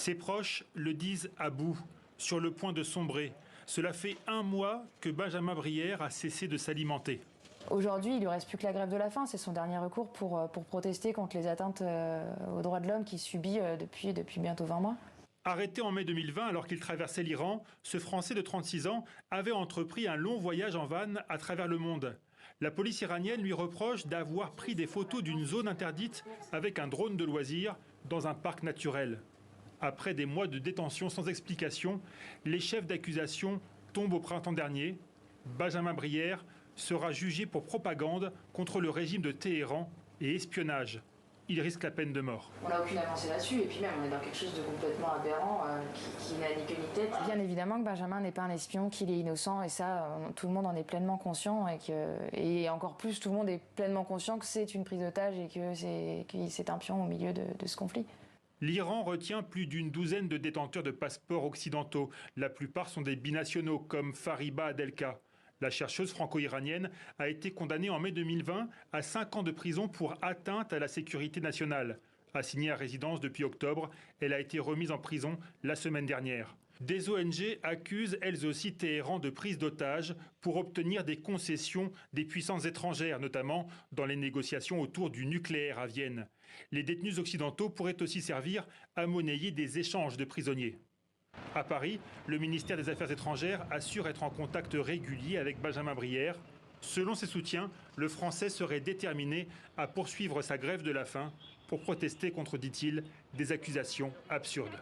Ses proches le disent à bout, sur le point de sombrer. Cela fait 1 mois que Benjamin Brière a cessé de s'alimenter. Aujourd'hui, il ne lui reste plus que la grève de la faim. C'est son dernier recours pour protester contre les atteintes aux droits de l'homme qu'il subit depuis bientôt 20 mois. Arrêté en mai 2020 alors qu'il traversait l'Iran, ce Français de 36 ans avait entrepris un long voyage en van à travers le monde. La police iranienne lui reproche d'avoir pris des photos d'une zone interdite avec un drone de loisirs dans un parc naturel. Après des mois de détention sans explication, les chefs d'accusation tombent au printemps dernier. Benjamin Brière sera jugé pour propagande contre le régime de Téhéran et espionnage. Il risque la peine de mort. On n'a aucune avancée là-dessus, et puis même on est dans quelque chose de complètement aberrant qui n'a ni queue ni tête. Bien évidemment que Benjamin n'est pas un espion, qu'il est innocent, et ça, tout le monde en est pleinement conscient, et encore plus, tout le monde est pleinement conscient que c'est une prise d'otage et que c'est un pion au milieu de ce conflit. L'Iran retient plus d'une douzaine de détenteurs de passeports occidentaux. La plupart sont des binationaux, comme Fariba Adelka. La chercheuse franco-iranienne a été condamnée en mai 2020 à 5 ans de prison pour atteinte à la sécurité nationale. Assignée à résidence depuis octobre, elle a été remise en prison la semaine dernière. Des ONG accusent elles aussi Téhéran de prise d'otages pour obtenir des concessions des puissances étrangères, notamment dans les négociations autour du nucléaire à Vienne. Les détenus occidentaux pourraient aussi servir à monnayer des échanges de prisonniers. À Paris, le ministère des Affaires étrangères assure être en contact régulier avec Benjamin Brière. Selon ses soutiens, le Français serait déterminé à poursuivre sa grève de la faim pour protester contre, dit-il, des accusations absurdes.